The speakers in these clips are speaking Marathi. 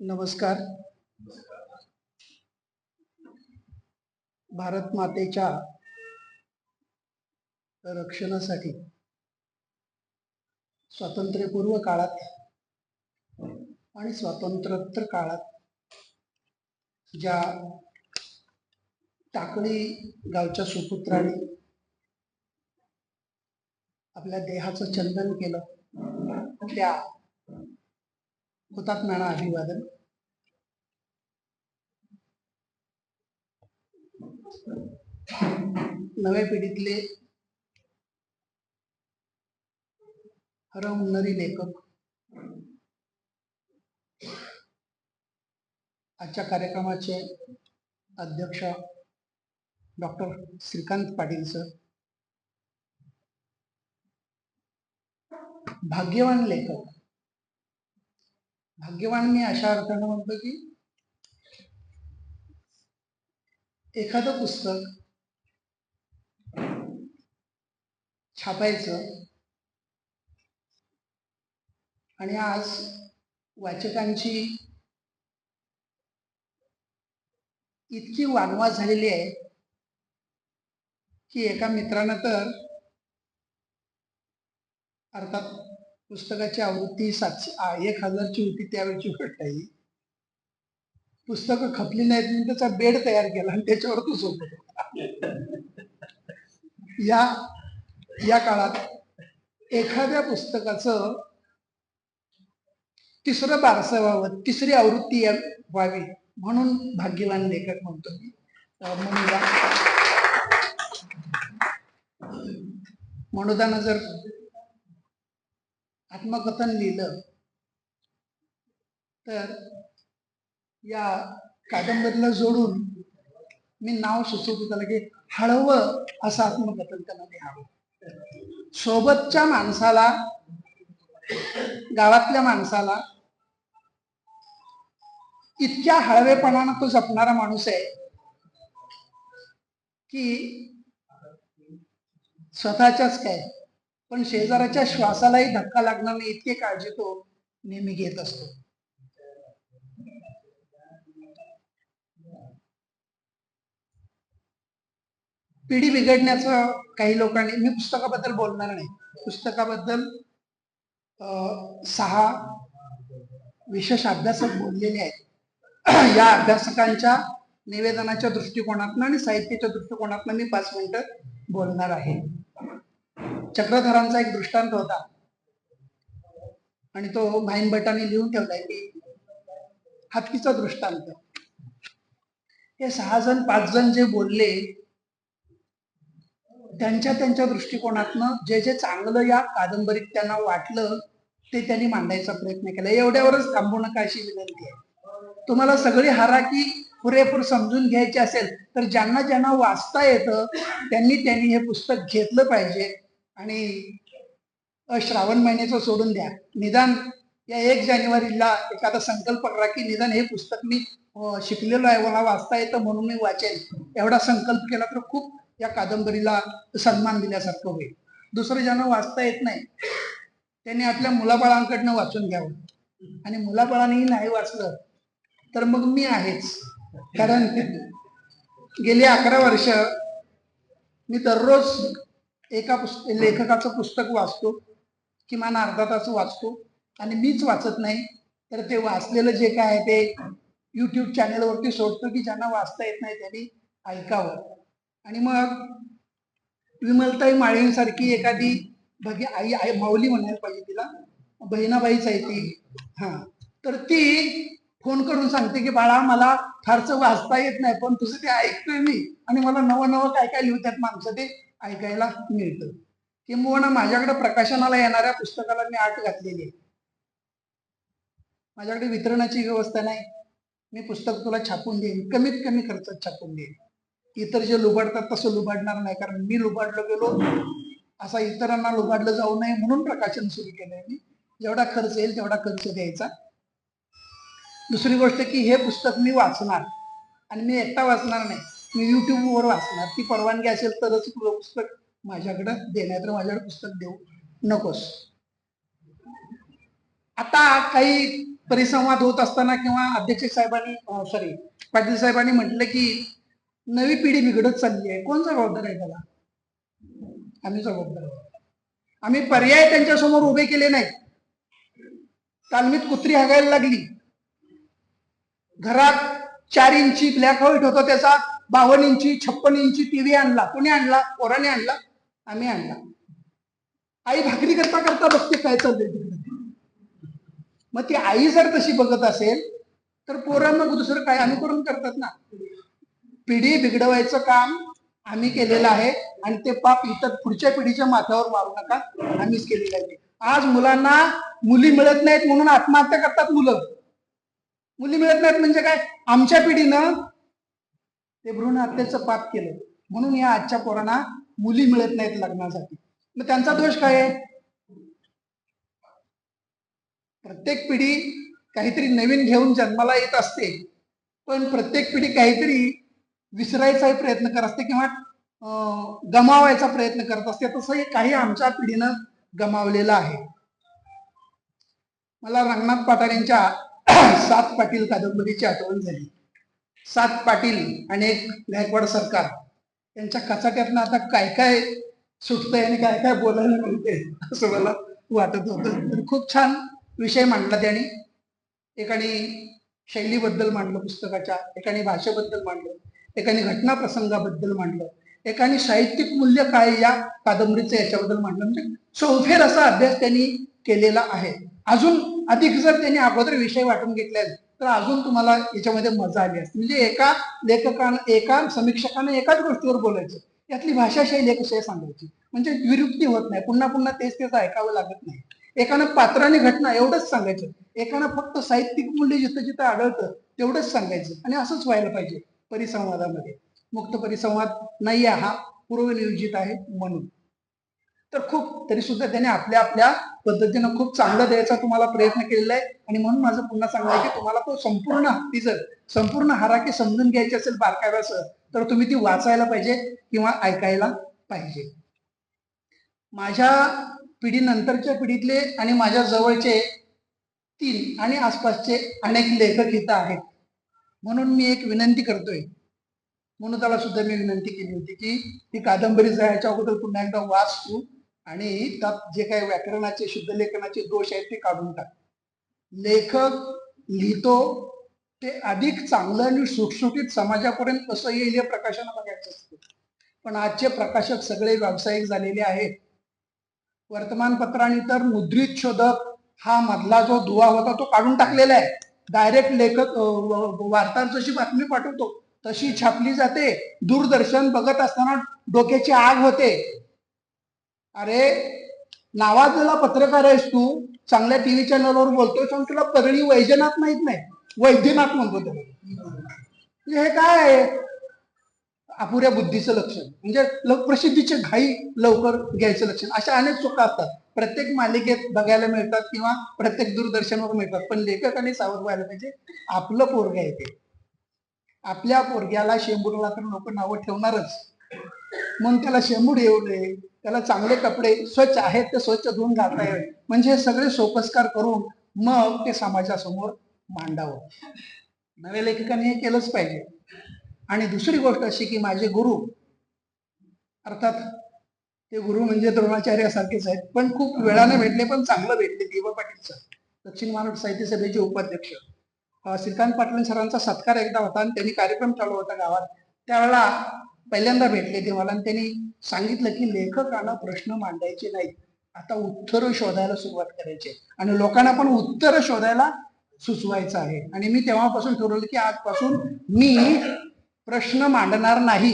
नमस्कार. भारत मातेच्या रक्षणासाठी स्वातंत्र्यपूर्व काळात आणि स्वातंत्र्योत्तर काळात ज्या टाकळी गावच्या सुपुत्रांनी आपल्या देहाचं चंदन केलं त्या हुतात्म्यांना अभिवादन. नव्या पिढीतले हरहुन्नरी लेखक आजच्या कार्यक्रमाचे अध्यक्ष डॉक्टर श्रीकांत पाटील सर, भाग्यवान लेखक. भाग्यवान मी अशा अर्थाने म्हणतो की एखादं पुस्तक छापायचं आणि आज वाचकांची इतकी वानवा झालेली आहे की एका मित्रानं तर अर्थात पुस्तकाची आवृत्ती 1000ची होती त्यावेळची गोष्ट आहे. पुस्तकं खपली नाहीत म्हणून त्याचा बेड तयार केला आणि त्याच्यावर तो झोपत होता. या काळात एखाद्या पुस्तकाचं तिसरं बारसं व्हावं, तिसरी आवृत्ती व्हावी म्हणून भाग्यवान लेखक म्हणतो मी. मनोदानं जर आत्मकथन लिहिलं तर या कादंबरीला जोडून मी नाव सुचवतो त्याला की हळवं असं आत्मकथन त्यांना लिहावं. सोबतच्या माणसाला, गावातल्या माणसाला इतक्या हळवेपणानं तो जपणारा माणूस आहे की स्वतःच्याच काय पण शेजाऱ्याच्या श्वासालाही धक्का लागणार नाही इतकी काळजी तो नेहमी घेत असतो. पिढी बिघडण्याचं काही लोकांनी, मी पुस्तकाबद्दल बोलणार नाही, पुस्तकाबद्दल 6 विशेष अभ्यासक बोललेले आहेत. या अभ्यासकांच्या निवेदनाच्या दृष्टिकोनातून आणि साहित्याच्या दृष्टिकोनातून मी 5 मिनिटं बोलणार आहे. चक्रधरांचा एक दृष्टांत होता आणि तो भाईंभटांनी लिहून ठेवलाय की हत्तीचा दृष्टांत. हे 6 जण 5 जण जे बोलले त्यांच्या दृष्टिकोनातनं जे चांगलं या कादंबरीत त्यांना वाटलं ते त्यांनी मांडायचा प्रयत्न केला. एवढ्यावरच थांबू नका अशी विनंती आहे. तुम्हाला सगळी हाराकी पुरेपूर समजून घ्यायची असेल तर ज्यांना ज्यांना वाचता येतं त्यांनी हे पुस्तक घेतलं पाहिजे. आणि श्रावण महिन्याचं सोडून द्या, निदान या 1 जानेवारीला एखादा संकल्प करा की निदान हे पुस्तक मी शिकलेलो आहे, मला वाचता येतं म्हणून मी वाचेन. एवढा संकल्प केला तर खूप या कादंबरीला सन्मान दिल्यासारखं होईल. दुसरं ज्यांना वाचता येत नाही त्यांनी आपल्या मुलाबाळांकडनं वाचून घ्यावं. आणि मुलाबाळांनीही नाही वाचलं तर मग मी आहेच. कारण गेली 11 वर्ष मी दररोज एका लेखकाचं पुस्तक वाचतो, किमान अर्धा तास वाचतो. आणि मीच वाचत नाही तर ते वाचलेलं जे काय आहे ते YouTube चॅनेलवरती सोडतो की ज्यांना वाचता येत नाही त्यांनी ऐकावं. आणि मग विमलताई माळींसारखी एखादी आई माऊली म्हणायला पाहिजे तिला, बहिणाबाईच आहे ती, तर ती फोन करून सांगते की बाळा मला फारसं वाचता येत नाही पण तुझं ते ऐकतोय मी आणि मला नवं काय काय लिहितात माणसं ते ऐकायला मिळतं. किंबहुना माझ्याकडे प्रकाशनाला येणाऱ्या पुस्तकाला मी आट घातलेली आहे. माझ्याकडे वितरणाची व्यवस्था नाही, मी पुस्तक तुला छापून देईन, कमीत कमी खर्चात छापून देईन. इतर जे लुबाडतात तसं लुबाडणार नाही, कारण मी लुबाडलो गेलो असा इतरांना लुबाडलं जाऊ नये म्हणून प्रकाशन सुरू केलंय मी. जेवढा खर्च येईल तेवढा खर्च द्यायचा. दुसरी गोष्ट की हे पुस्तक मी वाचणार आणि मी एकटा वाचणार नाही, मी युट्यूबवर वाचणार. ती परवानगी असेल तरच तुला पुस्तक माझ्याकडे दे, नाही तर माझ्याकडे पुस्तक देऊ नकोस. आता काही परिसंवाद होत असताना किंवा अध्यक्ष साहेबांनी सॉरी पाटील साहेबांनी म्हटलं की नवी पिढी बिघडत चालली आहे. कोण जबाबदार आहे त्याला? आम्ही जबाबदार आहोत. आम्ही पर्याय त्यांच्या समोर उभे केले नाही. तालमीत कुत्री हागायला लागली, घरात 4 इंची ब्लॅक व्हाईट होता त्याचा 52 इंची 56 इंची टीव्ही आणला. कोणी आणला? पोराने आणला, आम्ही आणला. आई भाकरी करता करता बघते काय चाललंय तिकडे. मग ती आई जर तशी बघत असेल तर पोरं मग दुसरं काय अनुकरण करतात ना. पिढी बिघडवायचं काम आम्ही केलेलं आहे आणि ते पाप इतर पुढच्या पिढीच्या माथ्यावर मारू नका, आम्हीच केलेलं आहे. आज मुलांना मुली मिळत नाहीत म्हणून आत्महत्या करतात मुलं. मुली मिळत नाहीत म्हणजे काय? आमच्या पिढीनं ते भ्रूण हत्येचं पाप केलं म्हणून या आजच्या पोरांना मुली मिळत नाहीत लग्नासाठी. मग त्यांचा दोष काय आहे? प्रत्येक पिढी काहीतरी नवीन घेऊन जन्माला येत असते, पण प्रत्येक पिढी काहीतरी विसरायचाही प्रयत्न करत असते किंवा गमावायचा प्रयत्न करत असते. तसं काही आमच्या पिढीनं गमावलेलं आहे. मला रंगनाथ पाटील यांच्या 7 पाटील कादंबरीची आठवण झाली. 7 पाटील आणि एक गायकवाड सरकार यांच्या कचाट्यातनं आता काय काय सुटतंय आणि काय काय बोलायला मिळते असं मला वाटत होतं. खूप छान विषय मांडला त्यांनी. एकाने शैलीबद्दल मांडलं पुस्तकाच्या, एकाने भाषेबद्दल मांडलं, एकाने घटना प्रसंगाबद्दल मांडलं, एकाने साहित्यिक मूल्य काय या कादंबरीचं याच्याबद्दल मांडलं. म्हणजे चौफेर असा अभ्यास त्यांनी केलेला आहे. अजून अधिक जर त्यांनी अगोदर विषय वाटून घेतले तर अजून तुम्हाला याच्यामध्ये मजा आली असते. म्हणजे एका लेखकानं एका समीक्षकानं एकाच गोष्टीवर बोलायचं, यातली भाषा शैली कशी आहे सांगायची, म्हणजे विरुक्ती होत नाही, पुन्हा पुन्हा तेच तेच ऐकावं लागत नाही. एकानं पात्राने घटना एवढंच सांगायचं, एकानं फक्त साहित्यिक मूल्य जिथं जिथं आढळतं तेवढंच सांगायचं. आणि असंच व्हायला पाहिजे परिसंवादामध्ये. मुक्त परिसंवाद नाही आहे हा, पूर्वनियोजित आहे म्हणून. तर खूप तरी सुद्धा त्याने आपल्या आपल्या पद्धतीनं खूप चांगलं द्यायचा तुम्हाला प्रयत्न केलेला आहे. आणि म्हणून माझं पुन्हा सांगणं आहे की तुम्हाला तो संपूर्ण हत्ती जर संपूर्ण हाराकी समजून घ्यायची असेल बारकाव्यासह तर तुम्ही ती वाचायला पाहिजे किंवा ऐकायला पाहिजे. माझ्या पिढीनंतरच्या पिढीतले आणि माझ्या जवळचे 3 आणि आसपासचे अनेक लेखक इथं आहेत. म्हणून मी एक विनंती करतोय, म्हणून त्याला सुद्धा मी विनंती केली होती की ती कादंबरी जायच्या अगोदर पुन्हा एकदा वाच तू आणि त्यात जे काही व्याकरणाचे शुद्ध लेखनाचे दोष आहेत ते काढून टाक. लेखक लिहितो ते अधिक चांगलं आणि सुटसुटीत समाजापर्यंत कसं येईल हे प्रकाशनं बघायचं असतं. पण आजचे प्रकाशक सगळे व्यावसायिक झालेले आहेत. वर्तमानपत्रांनी तर मुद्रित शोधक हा मधला जो दुवा होता तो काढून टाकलेला आहे. डायरेक्ट लेखक वार्ताहर जशी बातमी पाठवतो तशी छापली जाते. दूरदर्शन बघत असताना डोक्याची आग होते. अरे नावाजलेला पत्रकार आहेस तू, चांगल्या टीव्ही चॅनलवर बोलतोय, पण तुला परळी वैजनाथ माहित नाही, वैद्यनाथ म्हणतो त्याला. म्हणजे हे काय आहे? अपुऱ्या बुद्धीचं लक्षण, म्हणजे प्रसिद्धीची घाई लवकर घ्यायचं लक्षण. अशा अनेक चुका असतात प्रत्येक मालिकेत बघायला मिळतात किंवा प्रत्येक दूरदर्शनवर मिळतात. पण लेखकांनी सावध व्हायला पाहिजे. आपलं पोरग आहे ते, आपल्या पोरग्याला शेंबूडला तर लोक नावं ठेवणारच, मग त्याला शेंबूड येऊ नये, त्याला चांगले कपडे स्वच्छ आहेत ते स्वच्छ धुवून घालता येईल, म्हणजे हे सगळे सोपस्कार करून मग ते समाजासमोर मांडावं. नव्या लेखकाने हे केलंच पाहिजे. आणि दुसरी गोष्ट अशी की माझे गुरु, अर्थात ते गुरु म्हणजे द्रोणाचार्यासारखेच आहेत, पण खूप वेळाने भेटले पण चांगलं भेटले. दिवा पाटील सर, दक्षिण महाराष्ट्र साहित्य सभेचे उपाध्यक्ष. श्रीकांत पाटील सरांचा सत्कार एकदा होता आणि त्यांनी कार्यक्रम चालू होता गावात, त्यावेळेला पहिल्यांदा भेटले ते मला आणि त्यांनी सांगितलं की लेखकांना प्रश्न मांडायचे नाहीत, आता उत्तर शोधायला सुरुवात करायची आणि लोकांना पण उत्तर शोधायला सुचवायचं आहे. आणि मी तेव्हापासून ठरवलं की आजपासून मी प्रश्न मांडणार नाही.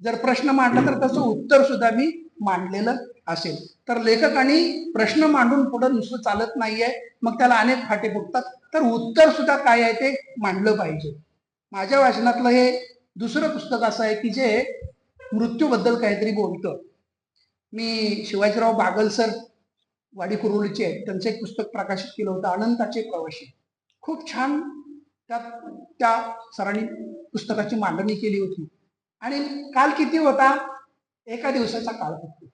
जर प्रश्न मांडला तर त्याचं उत्तर सुद्धा मी मांडलेलं असेल. तर लेखकांनी प्रश्न मांडून पुढे नुसतं चालत नाहीये, मग त्याला अनेक फाटे फुटतात. तर उत्तर सुद्धा काय आहे ते मांडलं पाहिजे. माझ्या वाचनातलं हे दुसरं पुस्तक असं आहे की जे मृत्यूबद्दल काहीतरी बोलतं. मी शिवाजीराव बागल सर वाडी कुरुलीचे आहेत, त्यांचं एक पुस्तक प्रकाशित केलं होतं, अनंताचे प्रवासी. खूप छान त्यात त्या सरांनी पुस्तकाची मांडणी केली होती. आणि काल किती होता? एका दिवसाचा काळ फक्त.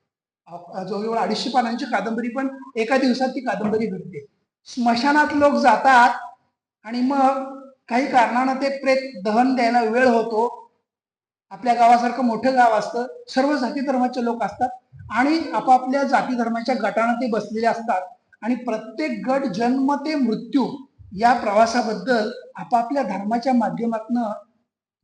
जवळजवळ 250 पानांची कादंबरी, पण एका दिवसात ती कादंबरी घडते. स्मशानात लोक जातात आणि मग काही कारणानं ते प्रेत दहन द्यायला वेळ होतो. आपल्या गावासारखं मोठं गाव असतं, सर्व जाती धर्माचे लोक असतात आणि आपापल्या जाती धर्माच्या गटानं ते बसलेले असतात आणि प्रत्येक गट जन्म ते मृत्यू या प्रवासाबद्दल आपापल्या धर्माच्या माध्यमातून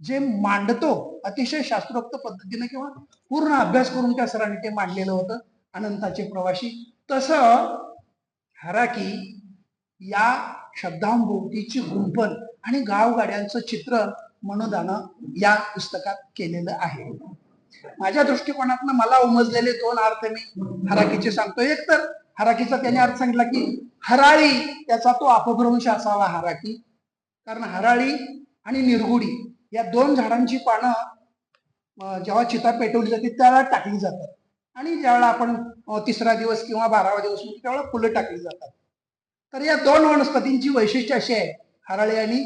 जे मांडतो, अतिशय शास्त्रोक्त पद्धतीने किंवा पूर्ण अभ्यास करून त्या सरांनी ते मांडलेलं होतं, अनंताचे प्रवासी. तसं हराकी या शब्दांभोवतीची गुंफण आणि गावगाड्यांचं चित्रण मनोदानं या पुस्तकात केलेलं आहे. माझ्या दृष्टिकोनातनं मला उमजलेले दोन अर्थ मी हराकीचे सांगतो. एक तर हराकीचा त्याने अर्थ सांगितला की हराळी, त्याचा तो अपभ्रंश असावा हराकी. कारण हराळी आणि निरगुडी या दोन झाडांची पानं जेव्हा चिता पेटवली जाते त्यावेळेला टाकली जातात आणि ज्यावेळेला आपण 3रा दिवस किंवा 12वा दिवस त्यावेळेला फुलं टाकली जातात. तर या दोन वनस्पतींची वैशिष्ट्य अशी आहे, हराळी आणि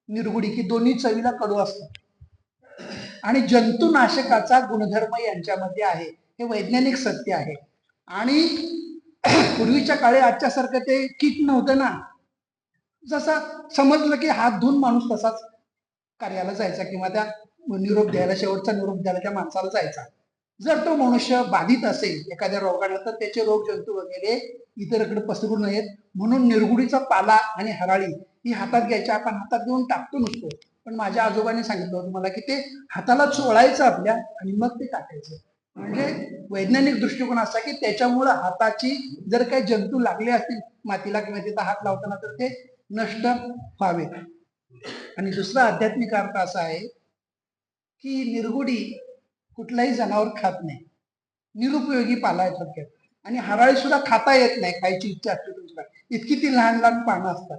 निरगुडी, की दोन्ही चवीला कडू असतात आणि जंतुनाशकाचा गुणधर्म यांच्यामध्ये आहे. हे वैज्ञानिक सत्य आहे. आणि पूर्वीच्या काळी आजच्यासारखं ते किट नव्हतं ना. जसं समजलं की हात धुवून माणूस तसाच कार्याला जायचा किंवा त्या निरोप द्यायला, शेवटचा निरोप द्यायला त्या माणसाला जायचा. जर तो मनुष्य बाधित असेल एखाद्या रोगाने तर त्याचे रोग जंतू वगैरे इतरकडे पसरू नयेत म्हणून निरगुडीचा पाला आणि हराळी ही हातात घ्यायची. आपण हातात घेऊन टाकतो नुसतो, पण माझ्या आजोबांनी सांगितलं होतं मला की ते हाताला चोळायचं आपल्या आणि मग ते टाकायचं. म्हणजे वैज्ञानिक दृष्टिकोन असा की त्याच्यामुळं हाताची जर काही जंतू लागले असतील मातीला किंवा तिथं हात लावताना तर ते नष्ट व्हावे. आणि दुसरा आध्यात्मिक अर्थ असा आहे की निरगुडी कुठलाही जनावर खात नाही, निरुपयोगी पाला आहे थोडक्यात. आणि हराळी सुद्धा खाता येत नाही, खायची इच्छा असते तुमच्या, इतकी ती लहान लहान पानं असतात.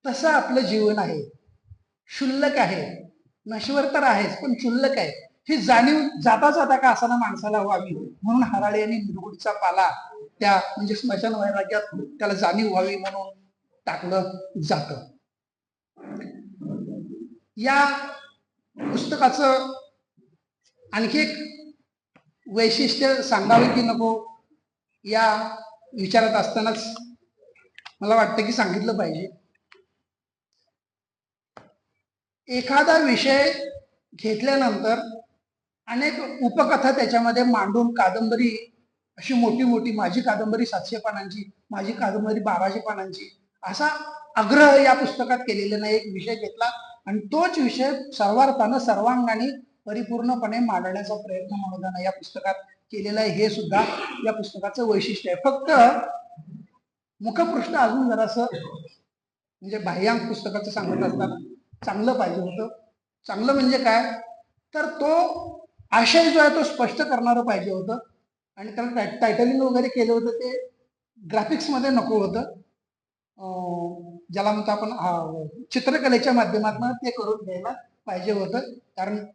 तसं आपलं जीवन आहे, क्षुल्लक आहे, नश्वर तर आहेच पण क्षुल्लक आहे. ही जाणीव जाता जाता का असाना माणसाला व्हावी म्हणून हराळी आणि निरगुडीचा पाला त्या म्हणजे स्मशान वैराग्यात त्याला जाणीव व्हावी म्हणून टाकलं जातं. या पुस्तकाचं आणखी एक वैशिष्ट्य सांगावे की नको या विचारात असतानाच मला वाटतं की सांगितलं पाहिजे. एखादा विषय घेतल्यानंतर अनेक उपकथा त्याच्यामध्ये मांडून कादंबरी अशी मोठी मोठी, माझी कादंबरी 700 पानांची, माझी कादंबरी 1200 पानांची, असा आग्रह या पुस्तकात केलेला नाही. एक विषय घेतला आणि तोच विषय सर्वार्थानं सर्वांगाने परिपूर्णपणे मांडण्याचा प्रयत्न मनोदानं या पुस्तकात केलेला आहे. हे सुद्धा या पुस्तकाचं वैशिष्ट्य आहे. फक्त मुखपृष्ठ अजून जरासं म्हणजे बाह्यांक पुस्तकाचं सांगत असताना चांगलं पाहिजे होतं. चांगलं म्हणजे काय तर तो आशय जो आहे तो स्पष्ट करणारं पाहिजे होतं आणि त्याला टायटलिंग वगैरे केलं होतं ते ग्राफिक्स मध्ये नको होतं. ज्याला म्हणतो आपण चित्रकलेच्या माध्यमातून ते करून घ्यायला पाहिजे होतं. कारण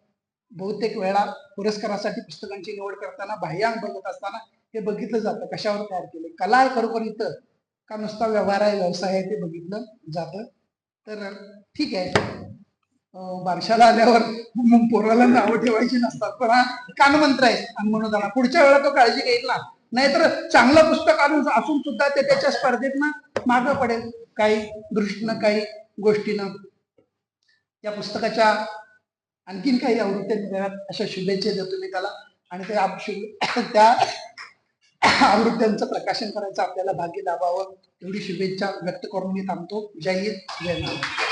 बहुतेक वेळा पुरस्कारासाठी पुस्तकांची निवड करताना बाह्यांक बघत असताना हे बघितलं जातं कशावर तयार केले, कला आहे खरोखर इथं का नुसता व्यवहार आहे, व्यवसाय आहे, ते बघितलं जातं. तर ठीक आहे, बारशाला आल्यावर पोराला नावं ठेवायची नसतात, पण हा कानमंत्र आहे आणि म्हणून पुढच्या वेळा तो काळजी घेईल ना. नाहीतर चांगलं पुस्तक असून सुद्धा ते त्याच्या स्पर्धेतनं मागं पडेल काही दृष्टीनं, काही गोष्टीनं. या पुस्तकाच्या आणखीन काही आवृत्त्या निघाव्यात अशा शुभेच्छा देतो मी त्याला आणि त्या आवृत्त्यांचं प्रकाशन करायचं आपल्याला भाग्य लाभावं एवढी शुभेच्छा व्यक्त करून मी थांबतो. जय हिंद, जय महाराष्ट्र.